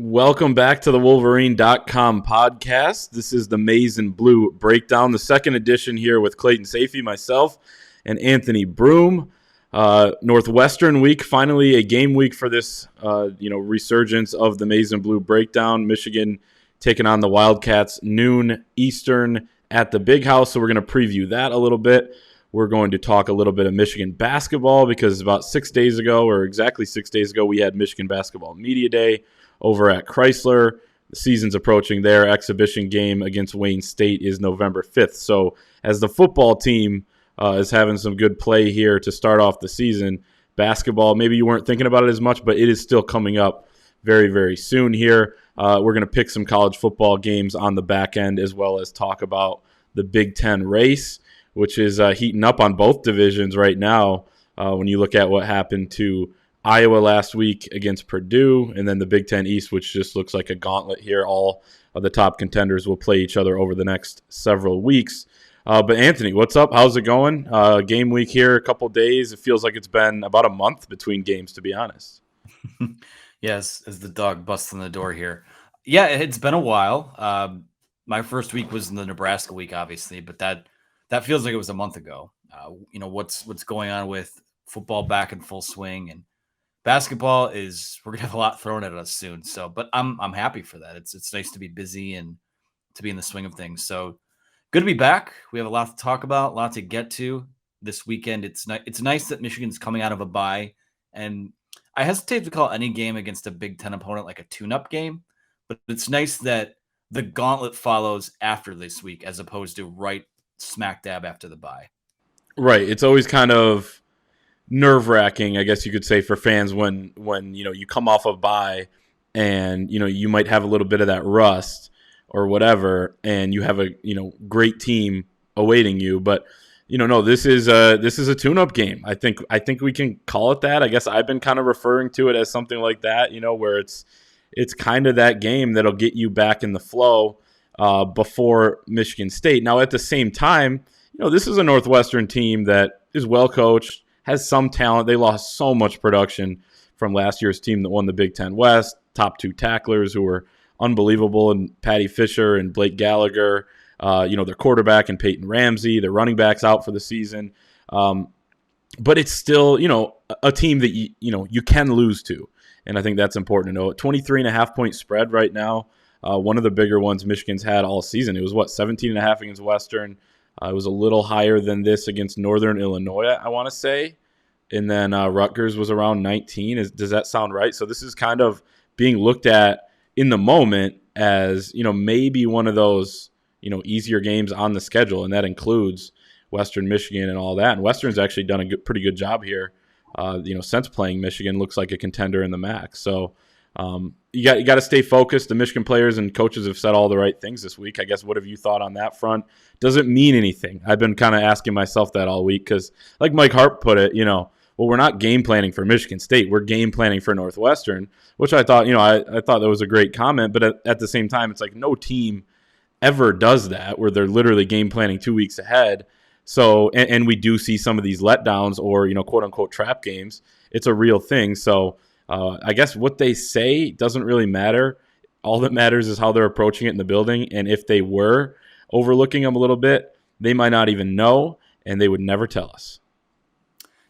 Welcome back to the Wolverine.com podcast. This is the Maize and Blue Breakdown, the second edition here with Clayton, Sayfie, myself, and Anthony Broome. Northwestern week, finally a game week for this resurgence of the Maize and Blue Breakdown. Michigan taking on the Wildcats noon Eastern at the Big House, so we're going to preview that a little bit. We're going to talk a little bit of Michigan basketball because about 6 days ago, or exactly 6 days ago, we had Michigan Basketball Media Day over at Chrysler. The season's approaching. Their exhibition game against Wayne State is November 5th. So as the football team is having some good play here to start off the season, basketball, maybe you weren't thinking about it as much, but it is still coming up very, very soon here. We're going to pick some college football games on the back end as well as talk about the Big Ten race, which is heating up on both divisions right now when you look at what happened to Iowa last week against Purdue, and then the Big Ten East, which just looks like a gauntlet here. All of the top contenders will play each other over the next several weeks. But Anthony, what's up? How's it going? Game week here, a couple days. It feels like it's been about a month between games, to be honest. Yes, as the dog busts on the door here. Yeah, it's been a while. My first week was in the Nebraska week, obviously, but that feels like it was a month ago. What's going on with football back in full swing, and basketball we're gonna have a lot thrown at us soon. So, but I'm happy for that. It's nice to be busy and to be in the swing of things. So good to be back. We have a lot to talk about, a lot to get to this weekend. It's nice that Michigan's coming out of a bye, and I hesitate to call any game against a Big Ten opponent like a tune-up game, but it's nice that the gauntlet follows after this week as opposed to right smack dab after the bye. Right. It's always kind of nerve-wracking, I guess you could say, for fans when you come off a bye and you might have a little bit of that rust or whatever, and you have a great team awaiting you. But no, this is a tune-up game. I think we can call it that. I guess I've been kind of referring to it as something like that, where it's kind of that game that'll get you back in the flow before Michigan State. Now, at the same time, this is a Northwestern team that is well coached, has some talent. They lost so much production from last year's team that won the Big Ten West. Top two tacklers who were unbelievable, and Patty Fisher and Blake Gallagher. Their quarterback and Peyton Ramsey. Their running backs out for the season. But it's still, a team that you can lose to, and I think that's important to know. 23.5-point spread right now. One of the bigger ones Michigan's had all season. It was 17.5 against Western. It was a little higher than this against Northern Illinois, I want to say. And then Rutgers was around 19. Does that sound right? So this is kind of being looked at in the moment as, maybe one of those, easier games on the schedule. And that includes Western Michigan and all that. And Western's actually done a pretty good job here, since playing Michigan. Looks like a contender in the MAC. So you got to stay focused. The Michigan players and coaches have said all the right things this week. I guess, what have you thought on that front? Does it mean anything? I've been kind of asking myself that all week because, like Mike Hart put it, we're not game planning for Michigan State. We're game planning for Northwestern, which I thought, I thought that was a great comment. But at the same time, it's like no team ever does that where they're literally game planning 2 weeks ahead. So, and we do see some of these letdowns or, quote unquote trap games. It's a real thing. So, I guess what they say doesn't really matter. All that matters is how they're approaching it in the building. And if they were overlooking them a little bit, they might not even know, and they would never tell us.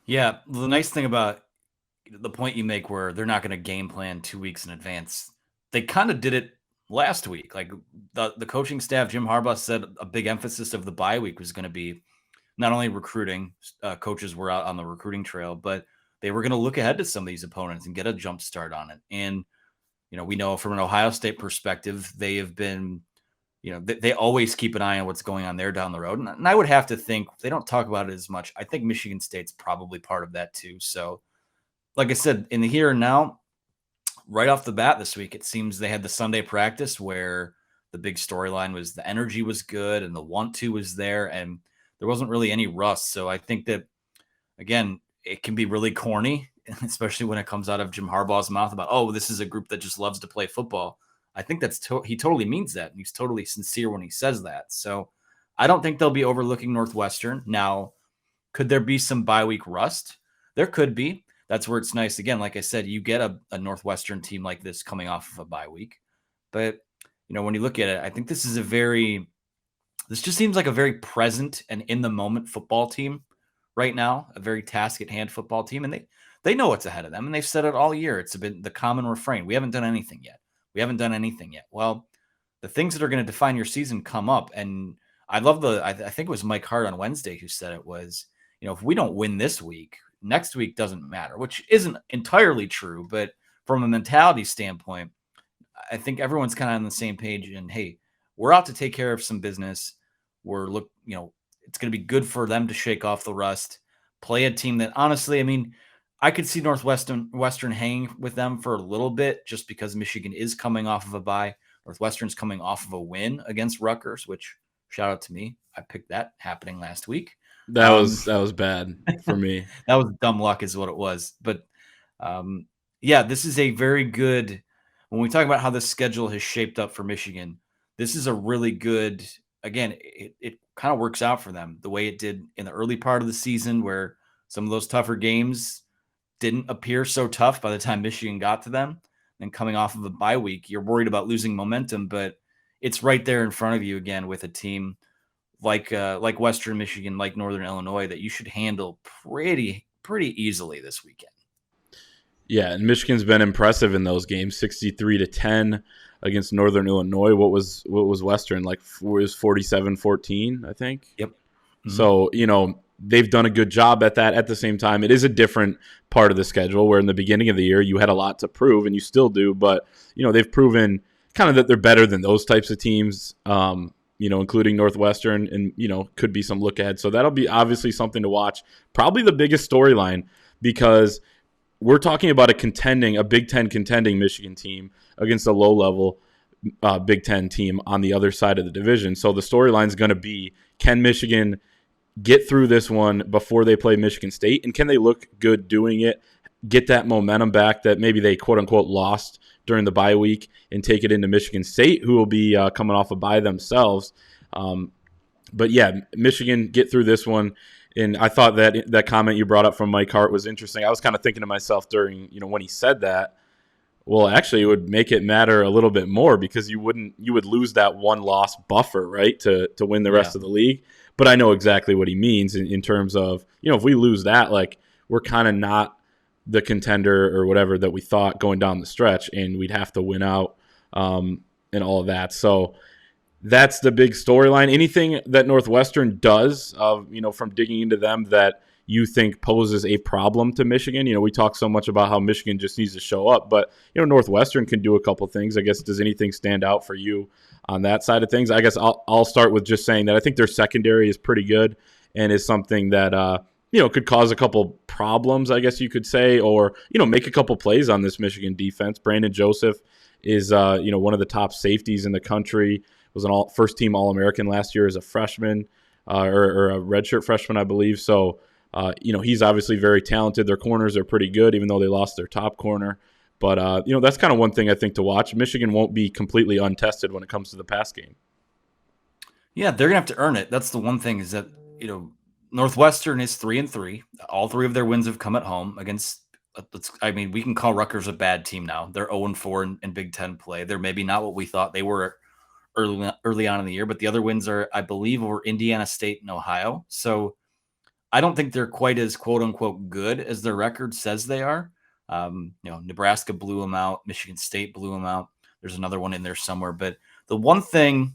Yeah, the nice thing about the point you make where they're not going to game plan 2 weeks in advance, they kind of did it last week. Like the coaching staff, Jim Harbaugh said a big emphasis of the bye week was going to be not only recruiting, coaches were out on the recruiting trail, but they were going to look ahead to some of these opponents and get a jump start on it. And, we know from an Ohio State perspective, they have been, they always keep an eye on what's going on there down the road. And I would have to think they don't talk about it as much. I think Michigan State's probably part of that too. So like I said, in the here and now, right off the bat this week, it seems they had the Sunday practice where the big storyline was the energy was good and the want-to was there and there wasn't really any rust. So I think that, again, it can be really corny, especially when it comes out of Jim Harbaugh's mouth about, oh, this is a group that just loves to play football. I think he totally means that. And he's totally sincere when he says that. So I don't think they'll be overlooking Northwestern. Now, could there be some bye week rust? There could be. that's where it's nice. Again, like I said, you get a Northwestern team like this coming off of a bye week. But, when you look at it, I think this just seems like a very present and in the moment football team right now, a very task at hand football team. And they know what's ahead of them. And they've said it all year. It's been the common refrain. We haven't done anything yet. We haven't done anything yet. Well, the things that are going to define your season come up. And I love I think it was Mike Hart on Wednesday who said it was, if we don't win this week, next week doesn't matter, which isn't entirely true. But from a mentality standpoint, I think everyone's kind of on the same page. And hey, we're out to take care of some business. It's going to be good for them to shake off the rust, play a team that honestly, I could see Western hanging with them for a little bit just because Michigan is coming off of a bye. Northwestern's coming off of a win against Rutgers, which shout out to me. I picked that happening last week. That was bad for me. That was dumb luck is what it was. But this is a very good, when we talk about how the schedule has shaped up for Michigan, this is a really good, again, it kind of works out for them the way it did in the early part of the season where some of those tougher games didn't appear so tough by the time Michigan got to them. And coming off of a bye week, you're worried about losing momentum, but it's right there in front of you again with a team like Western Michigan, like Northern Illinois, that you should handle pretty easily this weekend. Yeah, and Michigan's been impressive in those games, 63-10 against Northern Illinois. What was Western like? It was 47-14, I think. Yep. Mm-hmm. So they've done a good job at that. At the same time, it is a different part of the schedule where in the beginning of the year you had a lot to prove, and you still do. But they've proven kind of that they're better than those types of teams. Including Northwestern, and could be some look ahead. So that'll be obviously something to watch. Probably the biggest storyline because we're talking about a Big Ten contending Michigan team against a low-level Big Ten team on the other side of the division. So the storyline is going to be, can Michigan get through this one before they play Michigan State, and can they look good doing it, get that momentum back that maybe they quote-unquote lost during the bye week and take it into Michigan State, who will be coming off a bye themselves. But yeah, Michigan get through this one. And I thought that comment you brought up from Mike Hart was interesting. I was kind of thinking to myself during, when he said that, well, actually it would make it matter a little bit more because you would lose that one loss buffer, right, to win the rest of the league. But I know exactly what he means in terms of, if we lose that, like we're kind of not the contender or whatever that we thought going down the stretch, and we'd have to win out and all of that. So that's the big storyline. Anything that Northwestern does, from digging into them that you think poses a problem to Michigan? We talk so much about how Michigan just needs to show up, but Northwestern can do a couple things. I guess, does anything stand out for you on that side of things? I guess I'll start with just saying that I think their secondary is pretty good and is something that could cause a couple problems, I guess you could say, or make a couple plays on this Michigan defense. Brandon Joseph is one of the top safeties in the country. Was an first-team All-American last year as a freshman or a redshirt freshman, I believe. So, he's obviously very talented. Their corners are pretty good, even though they lost their top corner. But, that's kind of one thing I think to watch. Michigan won't be completely untested when it comes to the pass game. Yeah, they're going to have to earn it. That's the one thing is that, Northwestern is 3-3. All three of their wins have come at home against we can call Rutgers a bad team now. They're 0-4 in Big Ten play. They're maybe not what we thought they were early on in the year, but the other wins are, I believe, over Indiana State and Ohio. So I don't think they're quite as quote unquote good as their record says they are. Nebraska blew them out. Michigan State blew them out. There's another one in there somewhere. But the one thing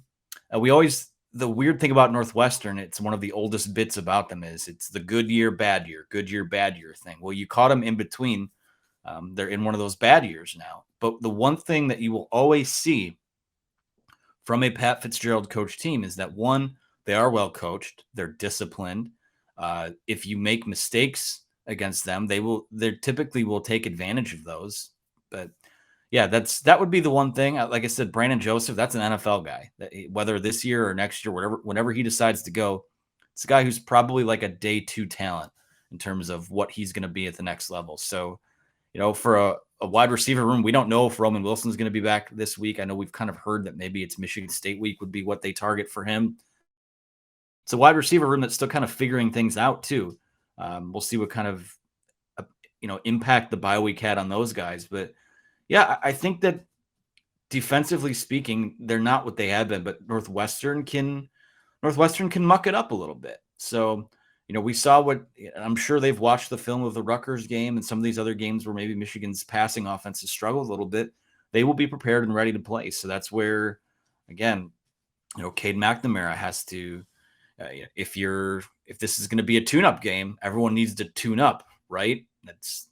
the weird thing about Northwestern, it's one of the oldest bits about them is it's the good year, bad year thing. Well, you caught them in between. They're in one of those bad years now. But the one thing that you will always see from a Pat Fitzgerald coach team is that, one, they are well coached. They're disciplined. If you make mistakes against them, they typically will take advantage of those. But yeah, that would be the one thing. Like I said, Brandon Joseph, that's an NFL guy. Whether this year or next year, whenever he decides to go, it's a guy who's probably like a day 2 talent in terms of what he's going to be at the next level. So, for a wide receiver room, we don't know if Roman Wilson's going to be back this week. I know we've kind of heard that maybe it's Michigan State week would be what they target for him. It's a wide receiver room that's still kind of figuring things out too. We'll see what kind of impact the bye week had on those guys. But yeah, I think that defensively speaking, they're not what they have been, but Northwestern can muck it up a little bit. So, we saw what I'm sure they've watched the film of the Rutgers game and some of these other games where maybe Michigan's passing offense has struggled a little bit. They will be prepared and ready to play. So that's where, again, Cade McNamara has to, if this is going to be a tune-up game, everyone needs to tune up, right? That's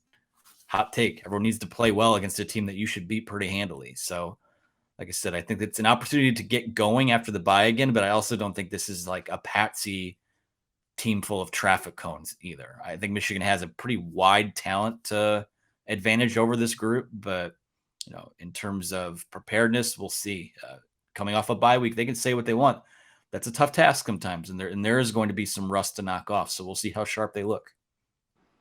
hot take. Everyone needs to play well against a team that you should beat pretty handily. So, like I said, I think it's an opportunity to get going after the bye again, but I also don't think this is like a patsy team full of traffic cones either. I think Michigan has a pretty wide talent advantage over this group, but in terms of preparedness, we'll see. Coming off a bye week, they can say what they want. That's a tough task sometimes, and there is going to be some rust to knock off. So we'll see how sharp they look.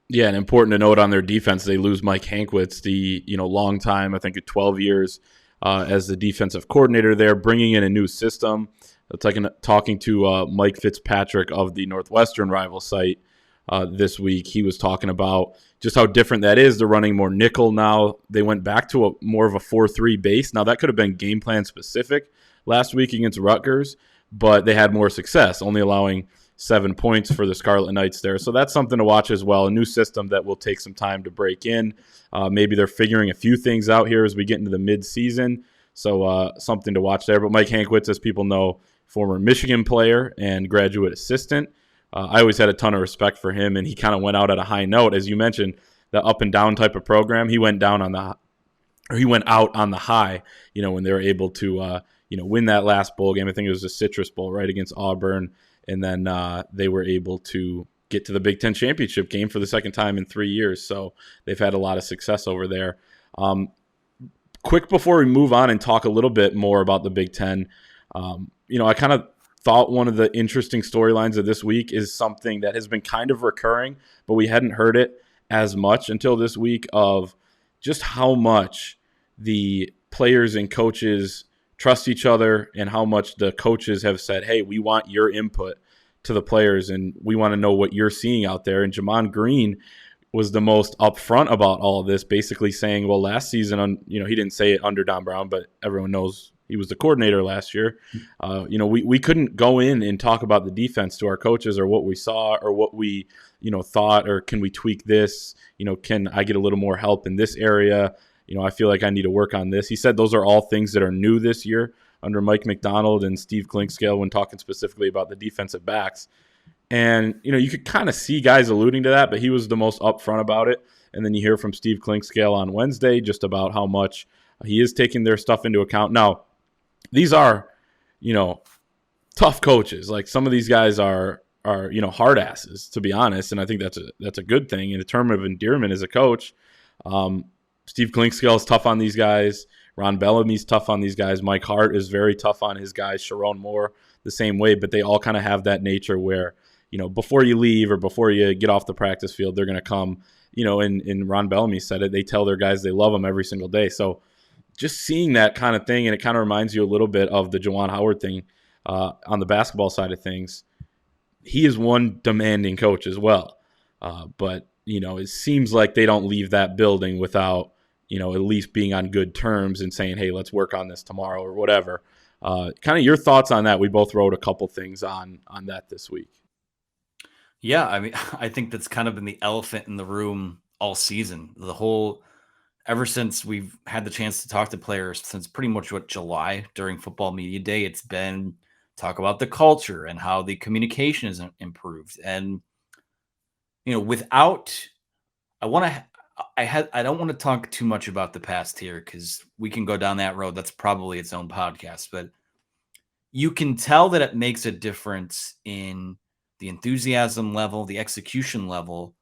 Yeah, and important to note on their defense, they lose Mike Hankwitz, the long time, I think 12 years as the defensive coordinator there, bringing in a new system. Talking to Mike Fitzpatrick of the Northwestern rival site this week, he was talking about just how different that is. They're running more nickel now. They went back to more of a 4-3 base. Now, that could have been game plan specific last week against Rutgers, but they had more success, only allowing 7 points for the Scarlet Knights there. So that's something to watch as well, a new system that will take some time to break in. Maybe they're figuring a few things out here as we get into the mid-season, so something to watch there. But Mike Hankwitz, as people know, former Michigan player and graduate assistant. I always had a ton of respect for him, and he kind of went out at a high note. As you mentioned, the up-and-down type of program, he went out on the high, when they were able to win that last bowl game. I think it was the Citrus Bowl, right, against Auburn. And then they were able to get to the Big Ten championship game for the second time in 3 years. So they've had a lot of success over there. Quick before we move on and talk a little bit more about the Big Ten, I kind of thought one of the interesting storylines of this week is something that has been kind of recurring, but we hadn't heard it as much until this week, of just how much the players and coaches trust each other and how much the coaches have said, hey, we want your input to the players and we want to know what you're seeing out there. And Jamon Green was the most upfront about all of this, basically saying, well, last season, he didn't say it under Don Brown, but everyone knows he was the coordinator last year. We couldn't go in and talk about the defense to our coaches or what we saw or what we, thought, or can we tweak this? Can I get a little more help in this area? I feel like I need to work on this. He said those are all things that are new this year under Mike McDonald and Steve Klinkscale when talking specifically about the defensive backs. And, you could kind of see guys alluding to that, but he was the most upfront about it. And then you hear from Steve Klinkscale on Wednesday just about how much he is taking their stuff into account. Now, these are, tough coaches. Like, some of these guys are hard asses, to be honest. And I think that's a good thing in terms of endearment as a coach. Steve Klinkscale is tough on these guys. Ron Bellamy's tough on these guys. Mike Hart is very tough on his guys. Sharon Moore the same way, but they all kind of have that nature where, before you leave or before you get off the practice field, they're going to come, and Ron Bellamy said it, they tell their guys they love them every single day. So just seeing that kind of thing, and it kind of reminds you a little bit of the Juwan Howard thing on the basketball side of things. He is one demanding coach as well, but it seems like they don't leave that building without at least being on good terms and saying, hey, let's work on this tomorrow or whatever. Kind of your thoughts on that. We both wrote a couple things on that this week. Yeah, I mean, I think that's kind of been the elephant in the room all season. Ever since we've had the chance to talk to players since pretty much July during Football Media Day, it's been talk about the culture and how the communication is improved. And, I don't want to talk too much about the past here because we can go down that road. That's probably its own podcast, but you can tell that it makes a difference in the enthusiasm level, the execution level,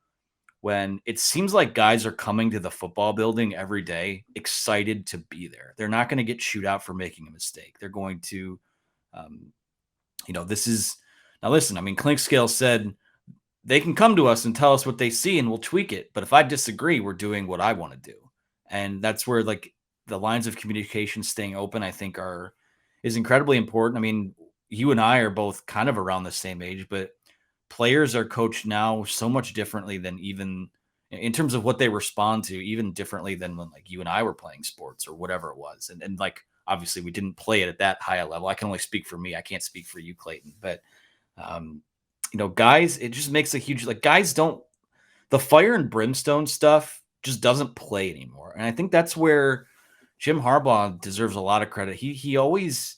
when it seems like guys are coming to the football building every day excited to be there. They're not going to get chewed out for making a mistake. They're going to, now listen, I mean, Klinkscale said, they can come to us and tell us what they see and we'll tweak it. But if I disagree, we're doing what I want to do. And that's where the lines of communication staying open, I think is incredibly important. I mean, you and I are both kind of around the same age, but players are coached now so much differently than even in terms of what they respond to, even differently than when like you and I were playing sports or whatever it was. And like, obviously we didn't play it at that high a level. I can only speak for me. I can't speak for you, Clayton, but um, guys, it just makes a huge, like guys don't, the fire and brimstone stuff just doesn't play anymore. And I think that's where Jim Harbaugh deserves a lot of credit. He always,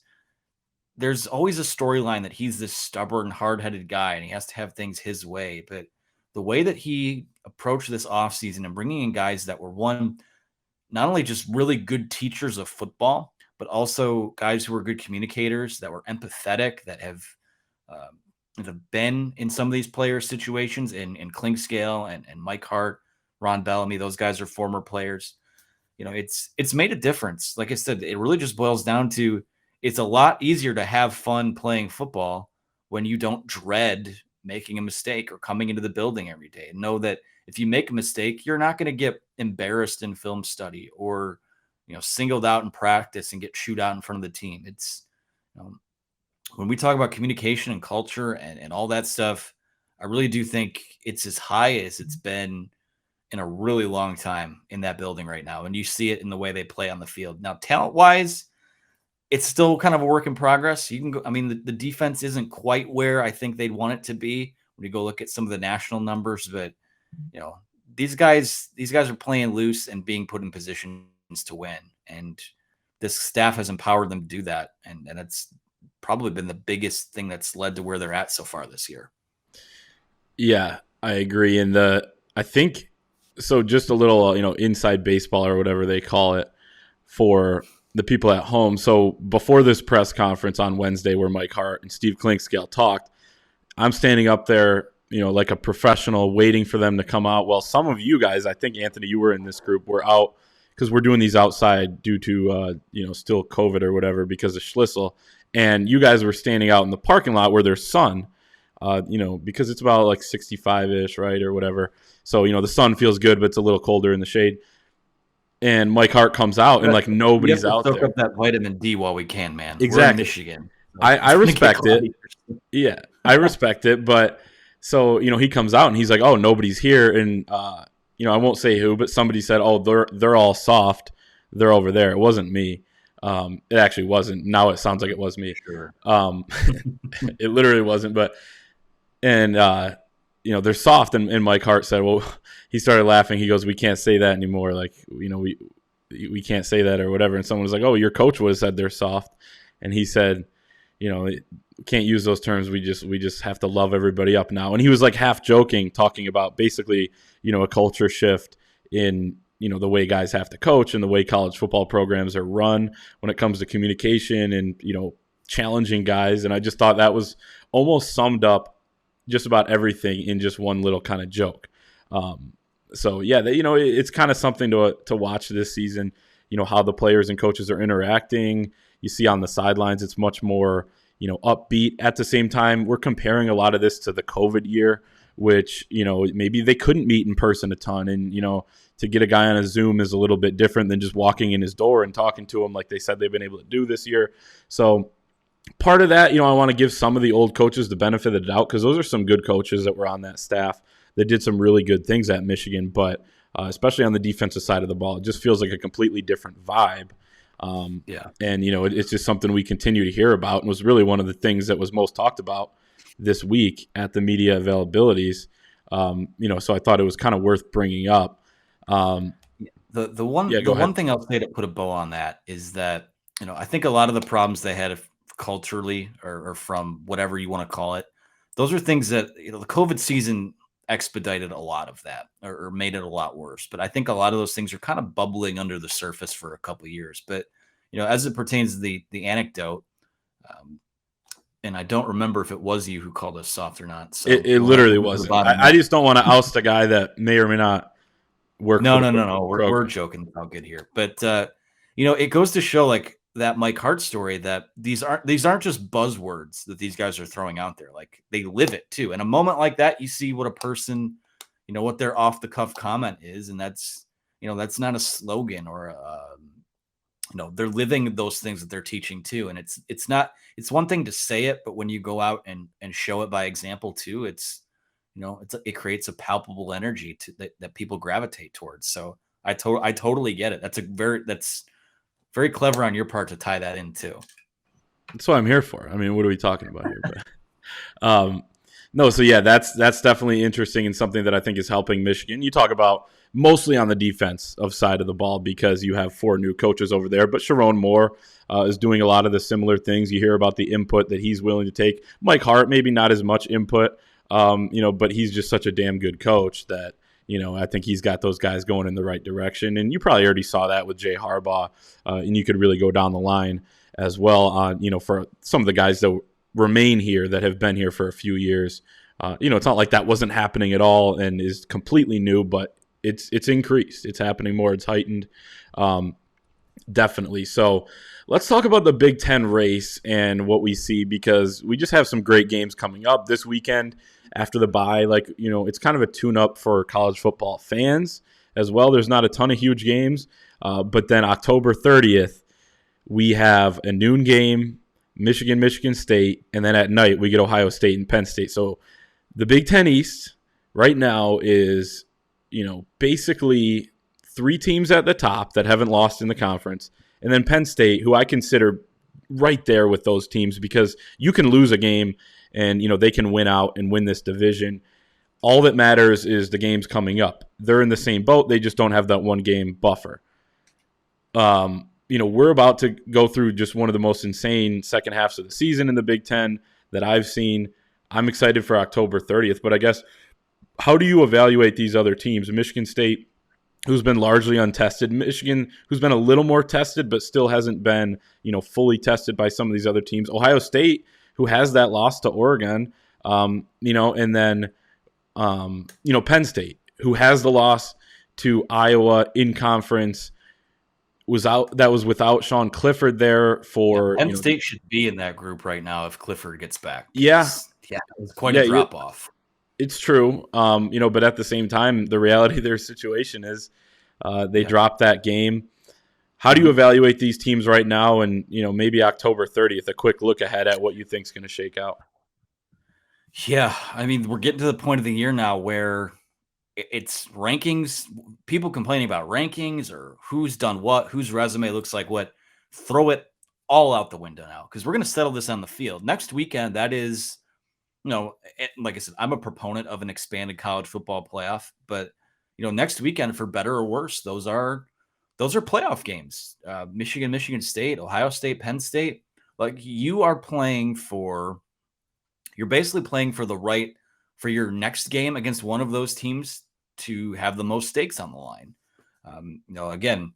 there's always a storyline that he's this stubborn, hard-headed guy and he has to have things his way. But the way that he approached this offseason and bringing in guys that were not only just really good teachers of football, but also guys who are good communicators, that were empathetic, that have been in some of these player situations in Clinkscale and Mike Hart, Ron Bellamy. Those guys are former players. It's made a difference. Like I said, it really just boils down to, it's a lot easier to have fun playing football when you don't dread making a mistake or coming into the building every day. And know that if you make a mistake, you're not going to get embarrassed in film study or, singled out in practice and get chewed out in front of the team. It's, when we talk about communication and culture and all that stuff, I really do think it's as high as it's been in a really long time in that building right now. And you see it in the way they play on the field. Now, talent wise, it's still kind of a work in progress. You can go, I mean, the defense isn't quite where I think they'd want it to be when you go look at some of the national numbers, but these guys are playing loose and being put in positions to win. And this staff has empowered them to do that. And it's probably been the biggest thing that's led to where they're at so far this year. Yeah, I agree. And I think so. Just a little, inside baseball or whatever they call it for the people at home. So before this press conference on Wednesday, where Mike Hart and Steve Clinkscale talked, I'm standing up there, like a professional, waiting for them to come out. Well, some of you guys, I think Anthony, you were in this group, were out because we're doing these outside due to still COVID or whatever because of Schlissel, and you guys were standing out in the parking lot where there's sun. Because it's about like 65-ish, right, or whatever. So, the sun feels good, but it's a little colder in the shade. And Mike Hart comes out, and like nobody's out there. Soak up that vitamin D while we can, man. Exactly. We're in Michigan. I respect it. Yeah, I respect it. But so, he comes out and he's like, oh, nobody's here. And, I won't say who, but somebody said, oh, they're all soft. They're over there. It wasn't me. It actually wasn't. Now it sounds like it was me. Sure. It literally wasn't. But and they're soft, and Mike Hart said, well, he started laughing. He goes, we can't say that anymore. Like, we can't say that or whatever. And someone was like, oh, your coach would have said they're soft. And he said, can't use those terms. We just have to love everybody up now. And he was like half joking, talking about basically, a culture shift in, the way guys have to coach and the way college football programs are run when it comes to communication and, challenging guys. And I just thought that was almost summed up just about everything in just one little kind of joke. So yeah, it's kind of something to watch this season, how the players and coaches are interacting. You see on the sidelines, it's much more, upbeat. At the same time, we're comparing a lot of this to the COVID year, which, maybe they couldn't meet in person a ton. And, to get a guy on a Zoom is a little bit different than just walking in his door and talking to him like they said they've been able to do this year. So part of that, I want to give some of the old coaches the benefit of the doubt because those are some good coaches that were on that staff that did some really good things at Michigan. But especially on the defensive side of the ball, it just feels like a completely different vibe. And, it's just something we continue to hear about and was really one of the things that was most talked about this week at the media availabilities. So I thought it was kind of worth bringing up. The one thing I'll say to put a bow on that is that, I think a lot of the problems they had culturally or from whatever you want to call it, those are things that, the COVID season expedited a lot of that or made it a lot worse. But I think a lot of those things are kind of bubbling under the surface for a couple of years. But, as it pertains to the anecdote, and I don't remember if it was you who called us soft or not. So it literally wasn't. I just don't want to oust a guy that may or may not work. No. We're joking about good here. But, it goes to show like that Mike Hart story that these aren't just buzzwords that these guys are throwing out there. Like they live it too. In a moment like that, you see what a person, what their off the cuff comment is. And that's not a slogan or they're living those things that they're teaching too. And it's one thing to say it, but when you go out and show it by example too, it's it creates a palpable energy that people gravitate towards. So I totally get it. That's very clever on your part to tie that in too. That's what I'm here for. I mean, what are we talking about here? But no, so yeah, that's definitely interesting and something that I think is helping Michigan. You talk about mostly on the defense of side of the ball because you have 4 new coaches over there, but Sharon Moore is doing a lot of the similar things. You hear about the input that he's willing to take. Mike Hart, maybe not as much input, but he's just such a damn good coach that I think he's got those guys going in the right direction. And you probably already saw that with Jay Harbaugh, and you could really go down the line as well on, for some of the guys that remain here that have been here for a few years. It's not like that wasn't happening at all and is completely new, but it's increased. It's happening more. It's heightened, definitely. So let's talk about the Big Ten race and what we see, because we just have some great games coming up this weekend after the bye. It's kind of a tune-up for college football fans as well. There's not a ton of huge games, but then October 30th, we have a noon game, Michigan State, and then at night we get Ohio State and Penn State. So the Big Ten East right now is, basically 3 teams at the top that haven't lost in the conference, and then Penn State, who I consider right there with those teams because you can lose a game and, they can win out and win this division. All that matters is the games coming up. They're in the same boat. They just don't have that one game buffer. We're about to go through just one of the most insane second halves of the season in the Big Ten that I've seen. I'm excited for October 30th, but I guess how do you evaluate these other teams? Michigan State, who's been largely untested. Michigan, who's been a little more tested, but still hasn't been, fully tested by some of these other teams. Ohio State, who has that loss to Oregon, and then, Penn State, who has the loss to Iowa in conference. That was without Sean Clifford there for. Penn State should be in that group right now if Clifford gets back. Yeah, it's quite a drop off. It's true, but at the same time, the reality of their situation is they dropped that game. How do you evaluate these teams right now, and maybe October 30th? A quick look ahead at what you think is going to shake out. Yeah, I mean, we're getting to the point of the year now where it's rankings, people complaining about rankings or who's done what, whose resume looks like what. Throw it all out the window now because we're going to settle this on the field. Next weekend, that is, like I said, I'm a proponent of an expanded college football playoff, but, next weekend, for better or worse, those are playoff games. Michigan State, Ohio State, Penn State. Like you're basically playing for the right for your next game against one of those teams to have the most stakes on the line. Again,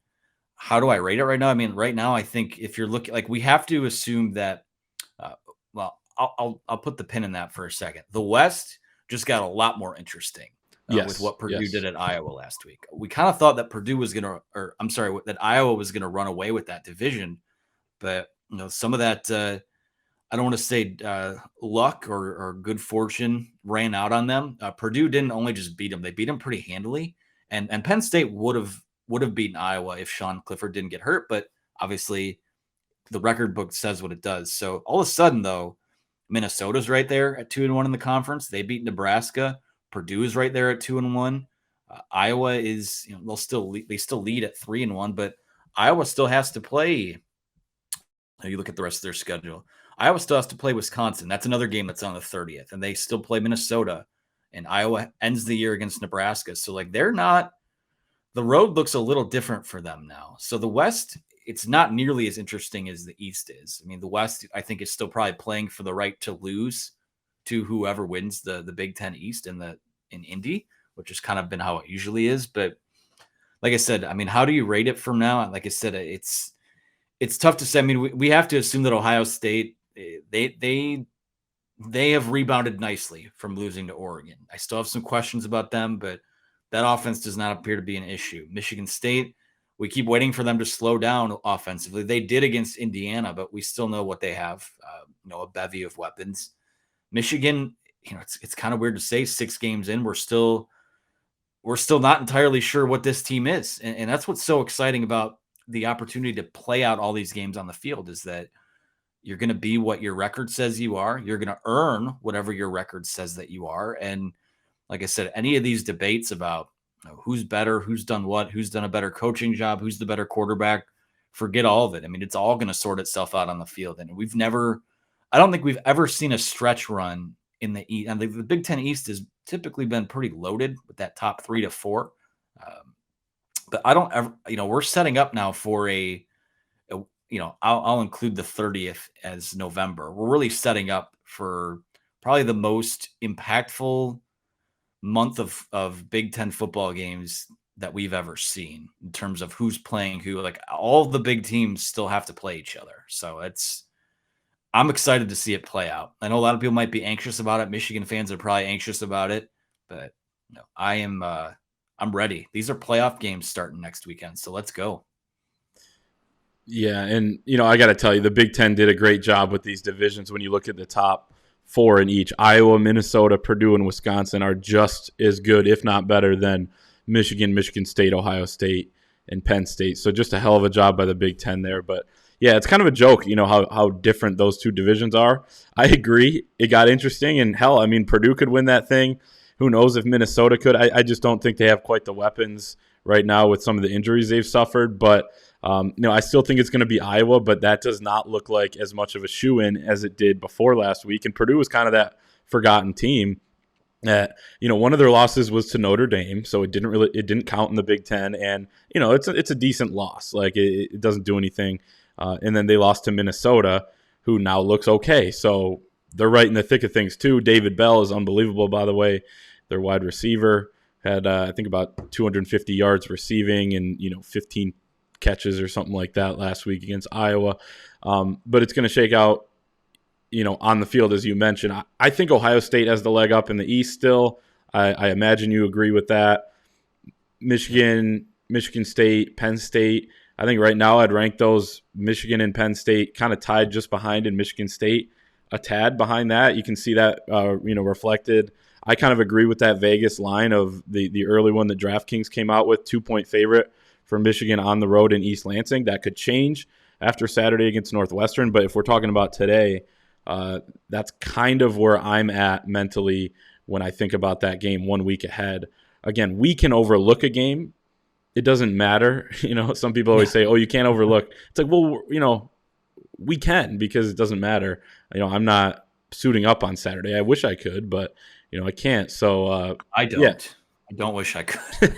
how do I rate it right now? I mean, right now, I think if you're looking, we have to assume that, I'll put the pin in that for a second. The West just got a lot more interesting with what Purdue did at Iowa last week. We kind of thought that that Iowa was going to run away with that division, but some of that, I don't want to say luck or good fortune ran out on them. Purdue didn't only just beat them; they beat them pretty handily. And Penn State would have beaten Iowa if Sean Clifford didn't get hurt. But obviously, the record book says what it does. So all of a sudden, though, Minnesota's right there at 2-1 in the conference. They beat Nebraska. Purdue is right there at 2-1. Iowa is they still lead at 3-1, but Iowa still has to play. You look at the rest of their schedule. Iowa still has to play Wisconsin. That's another game that's on the 30th. And they still play Minnesota. And Iowa ends the year against Nebraska. So, they're not – the road looks a little different for them now. So, the West, it's not nearly as interesting as the East is. I mean, the West, I think, is still probably playing for the right to lose to whoever wins the Big Ten East in Indy, which has kind of been how it usually is. But, like I said, I mean, how do you rate it from now? Like I said, it's tough to say. I mean, we have to assume that Ohio State – they have rebounded nicely from losing to Oregon. I still have some questions about them, but that offense does not appear to be an issue. Michigan State, we keep waiting for them to slow down offensively. They did against Indiana, but we still know what they have, a bevy of weapons. Michigan, it's kind of weird to say 6 games in, we're still not entirely sure what this team is. And that's what's so exciting about the opportunity to play out all these games on the field is that you're going to be what your record says you are. You're going to earn whatever your record says that you are. And like I said, any of these debates about who's better, who's done what, who's done a better coaching job, who's the better quarterback, forget all of it. I mean, it's all going to sort itself out on the field. And I don't think we've ever seen a stretch run in the East. And the Big Ten East has typically been pretty loaded with that top 3 to 4. But I don't ever, we're setting up now for I'll include the 30th as November. We're really setting up for probably the most impactful month of Big Ten football games that we've ever seen in terms of who's playing who. Like, all the big teams still have to play each other. So I'm excited to see it play out. I know a lot of people might be anxious about it. Michigan fans are probably anxious about it, but I'm ready. These are playoff games starting next weekend, so let's go. Yeah, and I got to tell you, the Big Ten did a great job with these divisions. When you look at the top 4 in each, Iowa, Minnesota, Purdue, and Wisconsin are just as good, if not better, than Michigan, Michigan State, Ohio State, and Penn State. So just a hell of a job by the Big Ten there. But yeah, it's kind of a joke, how different those two divisions are. I agree. It got interesting, and hell, I mean, Purdue could win that thing. Who knows if Minnesota could? I just don't think they have quite the weapons right now with some of the injuries they've suffered. But I still think it's going to be Iowa, but that does not look like as much of a shoe-in as it did before last week. And Purdue was kind of that forgotten team. One of their losses was to Notre Dame, so it didn't count in the Big Ten, and it's a decent loss. Like it doesn't do anything. And then they lost to Minnesota, who now looks okay. So they're right in the thick of things too. David Bell is unbelievable, by the way. Their wide receiver had I think about 250 yards receiving and 15 catches or something like that last week against Iowa. But it's going to shake out on the field, as you mentioned. I think Ohio State has the leg up in the East still. I imagine you agree with that. Michigan State, Penn State. I think right now I'd rank those Michigan and Penn State kind of tied just behind, and Michigan State a tad behind that. You can see that reflected. I kind of agree with that Vegas line of the early one that DraftKings came out with, 2-point favorite for Michigan on the road in East Lansing. That could change after Saturday against Northwestern, but if we're talking about today, that's kind of where I'm at mentally when I think about that game 1 week ahead. Again, we can overlook a game. It doesn't matter. Some people always say, oh, you can't overlook. It's like, well, we can, because it doesn't matter. I'm not suiting up on Saturday. I wish I could, but, I can't. So I don't. Yeah. I don't wish I could.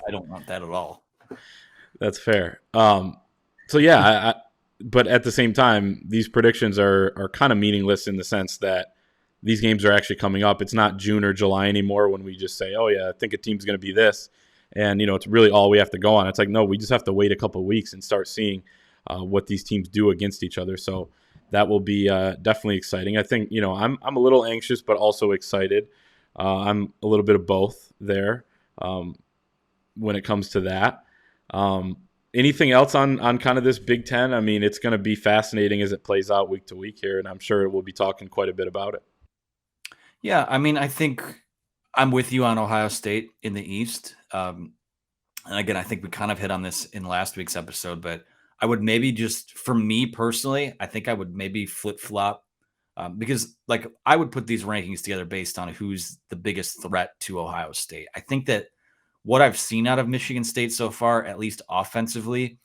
I don't want that at all. That's fair. So, yeah, but at the same time, these predictions are kind of meaningless in the sense that these games are actually coming up. It's not June or July anymore when we just say, oh, yeah, I think a team's going to be this. And, it's really all we have to go on. It's like, no, we just have to wait a couple of weeks and start seeing what these teams do against each other. So that will be definitely exciting. I think, I'm a little anxious, but also excited. I'm a little bit of both there when it comes to that. Anything else on kind of this Big Ten? I mean, it's going to be fascinating as it plays out week to week here, and I'm sure we'll be talking quite a bit about it. Yeah, I mean, I think I'm with you on Ohio State in the East. And again, I think we kind of hit on this in last week's episode, but I would maybe just, for me personally, I think I would maybe flip-flop because like I would put these rankings together based on who's the biggest threat to Ohio State. I think that what I've seen out of Michigan State so far, at least offensively,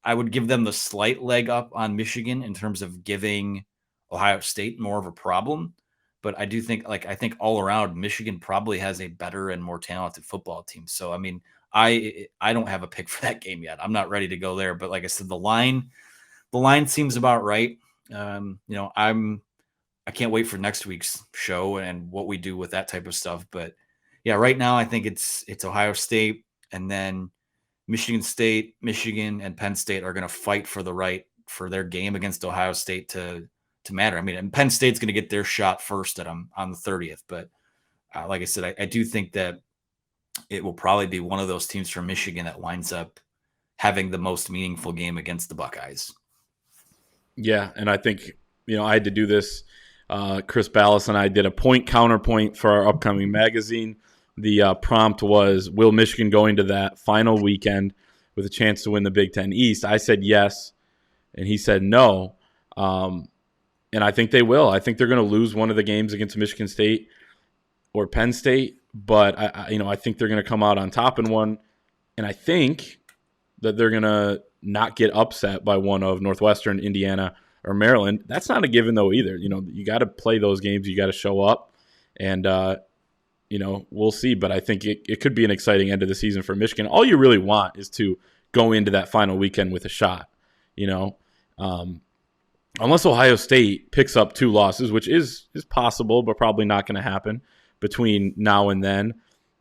I would give them the slight leg up on Michigan in terms of giving Ohio State more of a problem. But I do think, I think all around, Michigan probably has a better and more talented football team. So, I mean, I don't have a pick for that game yet. I'm not ready to go there. But like I said, the line seems about right. I can't wait for next week's show and what we do with that type of stuff. But yeah, right now I think it's Ohio State, and then Michigan State, Michigan, and Penn State are going to fight for the right for their game against Ohio State to matter. I mean, and Penn State's going to get their shot first on the 30th. But like I said, I do think that it will probably be one of those teams from Michigan that winds up having the most meaningful game against the Buckeyes. Yeah, and I think, I had to do this. Chris Ballas and I did a point counterpoint for our upcoming magazine. The prompt was, will Michigan go into that final weekend with a chance to win the Big Ten East? I said yes, and he said no. And I think they will. I think they're going to lose one of the games against Michigan State. or Penn State, but I think they're going to come out on top in one, and I think that they're going to not get upset by one of Northwestern, Indiana, or Maryland. That's not a given though either. You got to play those games, you got to show up, and we'll see. But I think it could be an exciting end of the season for Michigan. All you really want is to go into that final weekend with a shot. Unless Ohio State picks up 2 losses, which is possible, but probably not going to happen between now and then.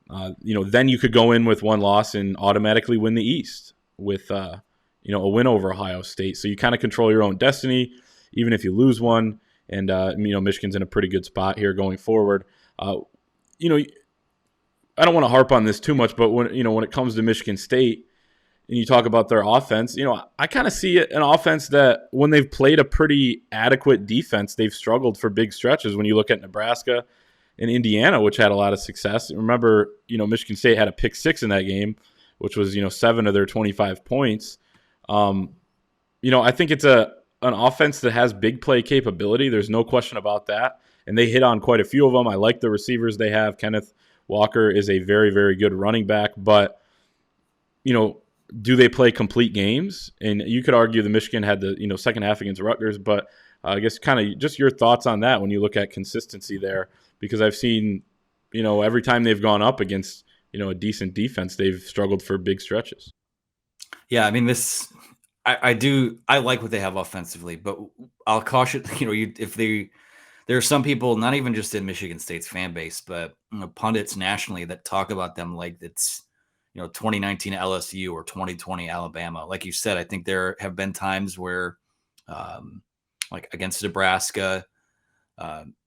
Then you could go in with 1 loss and automatically win the East with a win over Ohio State. So you kind of control your own destiny, even if you lose one. And Michigan's in a pretty good spot here going forward. I don't want to harp on this too much, but when it comes to Michigan State, and you talk about their offense, I kind of see an offense that when they've played a pretty adequate defense, they've struggled for big stretches. When you look at Nebraska and Indiana, which had a lot of success. Remember, Michigan State had a pick 6 in that game, which was 7 of their 25 points. I think it's an offense that has big play capability. There's no question about that, and they hit on quite a few of them. I like the receivers they have. Kenneth Walker is a very, very good running back, but do they play complete games? And you could argue the Michigan had the second half against Rutgers, but I guess kind of just your thoughts on that when you look at consistency there, because I've seen every time they've gone up against a decent defense, they've struggled for big stretches. Yeah, I mean I like what they have offensively, but I'll caution there are some people, not even just in Michigan State's fan base, but pundits nationally that talk about them like it's 2019 LSU or 2020 Alabama. Like you said, I think there have been times where, like against Nebraska,